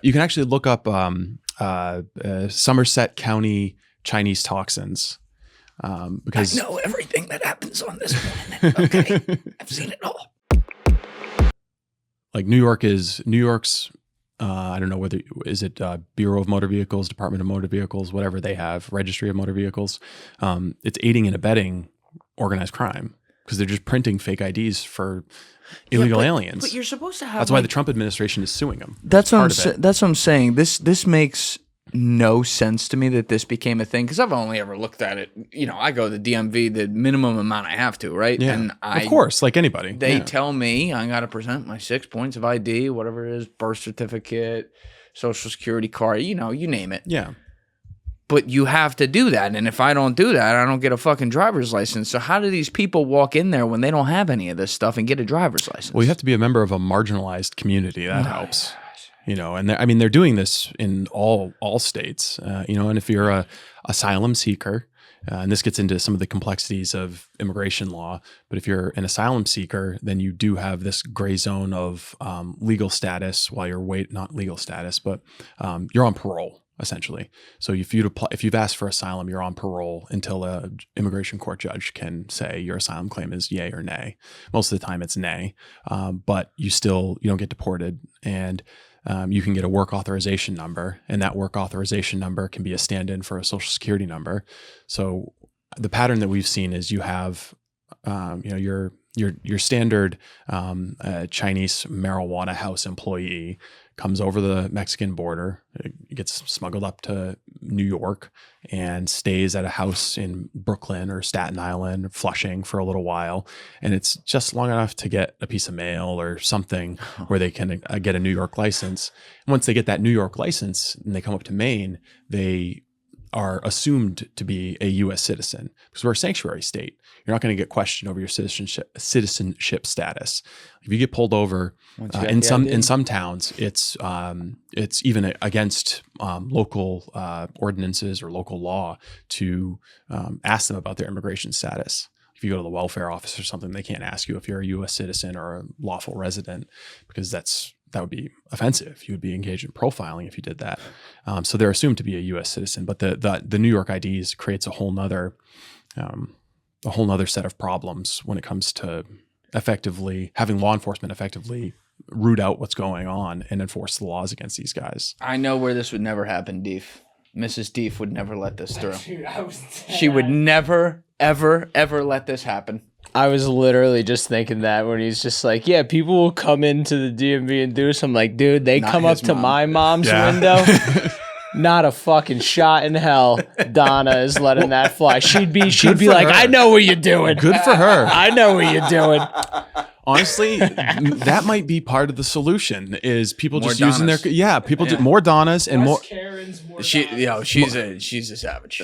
You can actually look up Somerset County Chinese toxins. Because I know everything that happens on this planet. Okay, I've seen it all. Like New York's. I don't know whether is it Bureau of Motor Vehicles, Department of Motor Vehicles, whatever they have, Registry of Motor Vehicles. It's aiding and abetting organized crime because they're just printing fake IDs for illegal aliens. But you're supposed to have. That's why the Trump administration is suing them. That's what I'm saying. This makes no sense to me that this became a thing because I've only ever looked at it. I go to the DMV the minimum amount I have to, right? Yeah, and of course, like anybody. They tell me I got to present my 6 points of ID, whatever it is, birth certificate, social security card, you name it. Yeah. But you have to do that, and if I don't do that, I don't get a fucking driver's license. So how do these people walk in there when they don't have any of this stuff and get a driver's license? Well, you have to be a member of a marginalized community. That helps. And they're doing this in all states, and if you're a asylum seeker, and this gets into some of the complexities of immigration law, but if you're an asylum seeker, then you do have this gray zone of legal status while you're not legal status, but you're on parole essentially. So if you've asked for asylum, you're on parole until a immigration court judge can say your asylum claim is yay or nay. Most of the time it's nay, but you don't get deported, and you can get a work authorization number, and that work authorization number can be a stand-in for a social security number. So the pattern that we've seen is you have, your standard Chinese marijuana house employee comes over the Mexican border, gets smuggled up to New York, and stays at a house in Brooklyn or Staten Island, Flushing for a little while. And it's just long enough to get a piece of mail or something where they can get a New York license. And once they get that New York license and they come up to Maine, they are assumed to be a U.S. citizen because we're a sanctuary state. You're not going to get questioned over your citizenship status. If you get pulled over in some towns, it's even against local ordinances or local law to ask them about their immigration status. If you go to the welfare office or something, they can't ask you if you're a U.S. citizen or a lawful resident because that would be offensive. You would be engaged in profiling if you did that. So they're assumed to be a U.S. citizen, but the New York IDs creates a whole nother set of problems when it comes to having law enforcement effectively root out what's going on and enforce the laws against these guys. I know where this would never happen, Deef. Mrs. Deef would never let this through. She would never, ever, ever let this happen. I was literally just thinking that when he's just like, yeah, people will come into the DMV and do some, like, dude, they come up to my mom's window. Not a fucking shot in hell Donna is letting that fly. She'd be like, I know what you're doing. Good for her. I know what you're doing. Honestly, that might be part of the solution is people More just using Donnas. do more Donnas and more Karens, more She's a savage.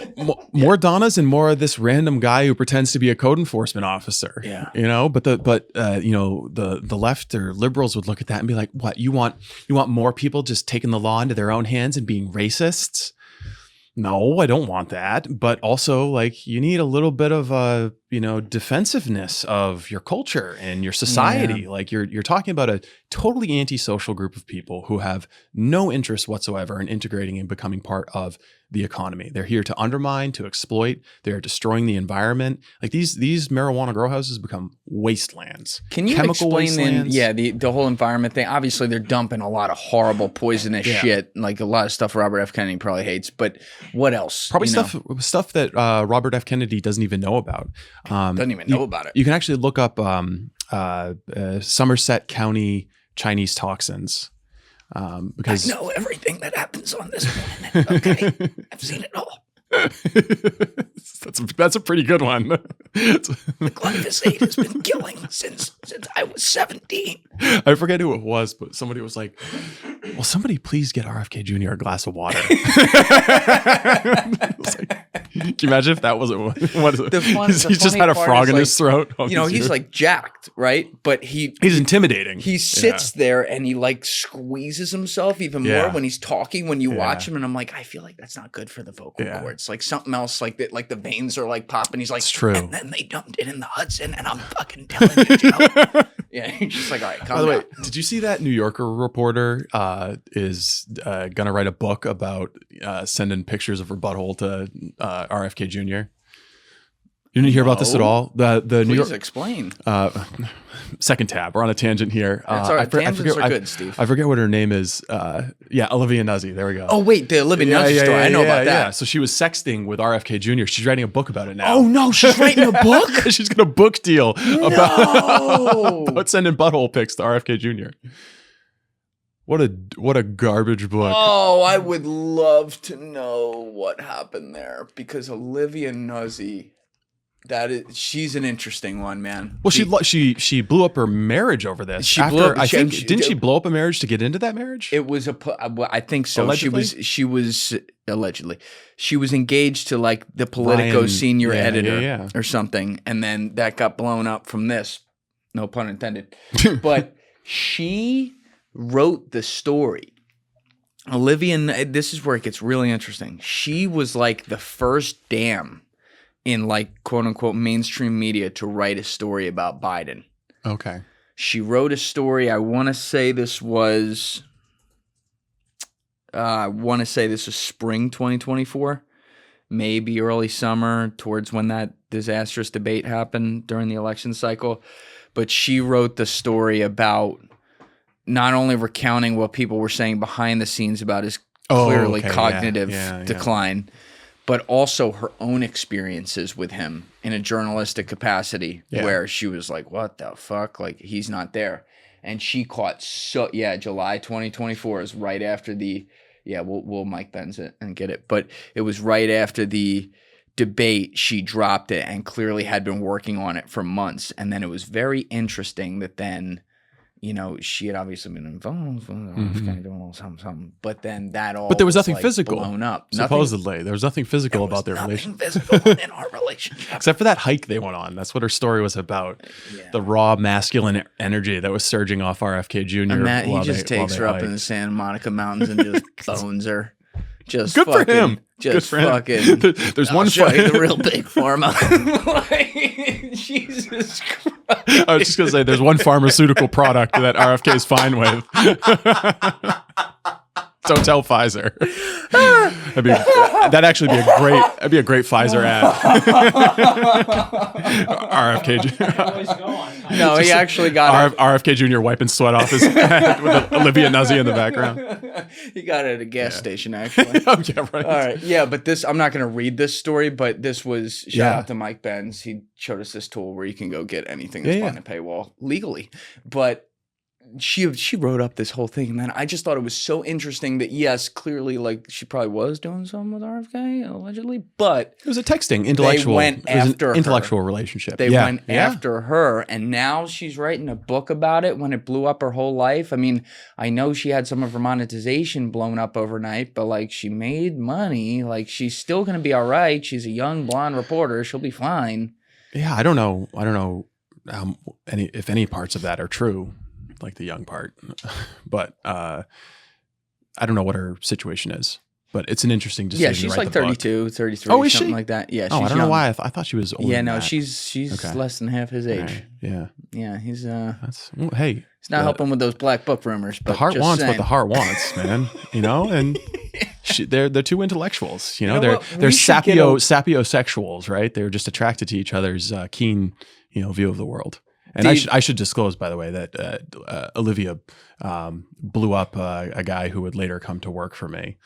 more Donnas and more of this random guy who pretends to be a code enforcement officer. Yeah. But the left or liberals would look at that and be like, what, you want more people just taking the law into their own hands and being racists? No, I don't want that. But also, like, you need a little bit of defensiveness of your culture and your society. Yeah. Like you're talking about a totally antisocial group of people who have no interest whatsoever in integrating and becoming part of the economy. They're here to undermine, to exploit. They're destroying the environment. Like these marijuana grow houses become wastelands. Can you explain the whole environment thing? Obviously, they're dumping a lot of horrible, poisonous shit, like a lot of stuff Robert F. Kennedy probably hates. But what else? Probably stuff that Robert F. Kennedy doesn't even know about. Doesn't even know about it. You can actually look up Somerset County Chinese toxins. Because I know everything that happens on this planet. Okay, I've seen it all. That's a pretty good one. The glyphosate has been killing since I was 17. I forget who it was, but somebody was like, "Will somebody please get RFK Jr. a glass of water?" Can you imagine if that wasn't what is it? He's just had a frog in his throat. He's like jacked, right? But he's intimidating. He sits there and he like squeezes himself even more when he's talking. When you watch him, and I'm like, I feel like that's not good for the vocal cords. Like something else, like that, like the veins are like popping. He's like, it's true. And then they dumped it in the Hudson, and I'm fucking telling you, Joe, Yeah, you're just like, all right, calm By the way, down. did you see that New Yorker reporter is going to write a book about sending pictures of her butthole to RFK Jr.? You didn't hear about this at all? The New York. Please explain. Second tab. We're on a tangent here. That's all right. Tangents are good, Steve. I forget what her name is. Olivia Nuzzi. There we go. Oh, wait, the Olivia Nuzzi story. I know about that. Yeah. So she was sexting with RFK Jr. She's writing a book about it now. Oh, no, she's writing a book? She's got a book deal about sending butthole pics to RFK Jr. What a garbage book. Oh, I would love to know what happened there because Olivia Nuzzi... she's an interesting one, man. Well, she blew up her marriage over this. Didn't she blow up a marriage to get into that marriage? It was I think so. Allegedly? She was allegedly she was engaged to like the Politico senior editor or something, and then that got blown up from this. No pun intended. But she wrote the story. Olivia, this is where it gets really interesting. She was like the first dam in like quote unquote mainstream media to write a story about Biden. Okay. She wrote a story. I want to say this was spring 2024, maybe early summer, towards when that disastrous debate happened during the election cycle. But she wrote the story about not only recounting what people were saying behind the scenes about his clearly cognitive decline, but also her own experiences with him in a journalistic capacity where she was like, what the fuck? Like, he's not there. And she caught July 2024 is right after we'll Mike Benz it and get it. But it was right after the debate. She dropped it and clearly had been working on it for months. And then it was very interesting that then, she had obviously been involved, doing a little something, but then that all. But there was nothing like physical. Blown up. Supposedly, there was nothing physical about their relationship. Physical in our relationship, except for that hike they went on. That's what her story was about. Yeah. The raw masculine energy that was surging off RFK Jr. And that he just takes her up in the Santa Monica Mountains and just bones her. Just good for him. Just good for fucking. Him. There's I'll one show you the real big pharma. Jesus Christ. I was just gonna say, there's one pharmaceutical product that RFK is fine with. Don't tell Pfizer. That'd actually be a great Pfizer ad. RFK. No, he actually got RFK Jr. wiping sweat off his head with Olivia Nuzzi in the background. He got it at a gas station, actually. Oh, yeah, right. All right. Yeah, but I'm not going to read this story, but this was, shout out to Mike Benz. He showed us this tool where you can go get anything that's behind a paywall legally. But she wrote up this whole thing, and then I just thought it was so interesting that yes, clearly, like she probably was doing something with RFK allegedly, but it was a texting intellectual. They went after her. Intellectual relationship. They went after her, and now she's writing a book about it when it blew up her whole life. I mean, I know she had some of her monetization blown up overnight, but like she made money. Like she's still gonna be all right. She's a young blonde reporter. She'll be fine. Yeah, I don't know if any parts of that are true. Like the young part, but I don't know what her situation is, but it's an interesting decision. Yeah, she's like 32, 33, something like that. Yeah, she's I don't know why. I thought she was older. Yeah, no, she's less than half his age. Right. Yeah. Yeah, he's hey. He's not helping with those black book rumors. But the heart wants what the heart wants, man. And they're two intellectuals. They're sapiosexuals, right? They're just attracted to each other's keen, view of the world. And I should disclose, by the way, that Olivia blew up a guy who would later come to work for me.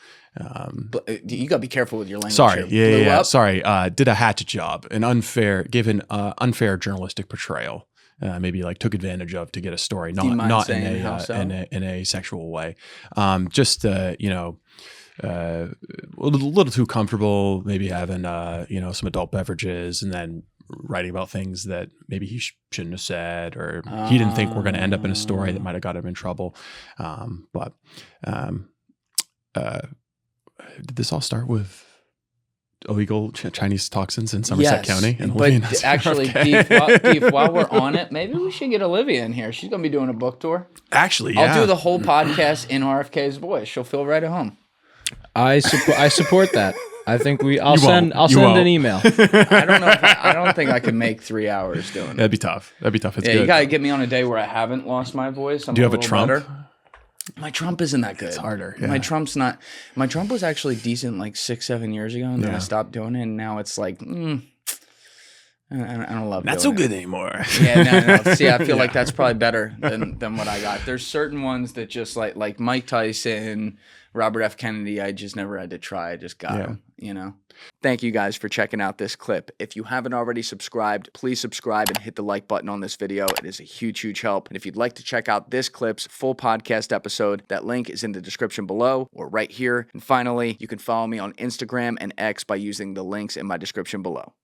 You got to be careful with your language. Sorry, yeah. Sorry, did a hatchet job, gave an unfair journalistic portrayal. Maybe like took advantage of to get a story, not in a sexual way. Just a little too comfortable, maybe having some adult beverages, and then writing about things that maybe he shouldn't have said, or he didn't think were going to end up in a story that might have got him in trouble. Did this all start with illegal Chinese toxins in Somerset County? And but actually, Beef, while we're on it, maybe we should get Olivia in here. She's going to be doing a book tour. Actually, yeah. I'll do the whole podcast in RFK's voice. She'll feel right at home. I support that. I think I'll You send won't. You an won't. email. I don't know. I don't think I could make 3 hours doing it. That'd be tough. It's Yeah, good. you gotta get me on a day where I haven't lost my voice. Do you have a Trump? Better. My Trump isn't that good. It's harder. Yeah. My Trump's not. My Trump was actually decent like 6-7 years ago, and then I stopped doing it, and now it's like, I don't love. Not doing so good anymore. Yeah, no. See, I feel like that's probably better than what I got. There's certain ones that just like Mike Tyson, Robert F. Kennedy. I just never had to try. I just got them. You know. Thank you guys for checking out this clip. If you haven't already subscribed, please subscribe and hit the like button on this video. It is a huge, huge help. And if you'd like to check out this clip's full podcast episode, that link is in the description below or right here. And finally, you can follow me on Instagram and X by using the links in my description below.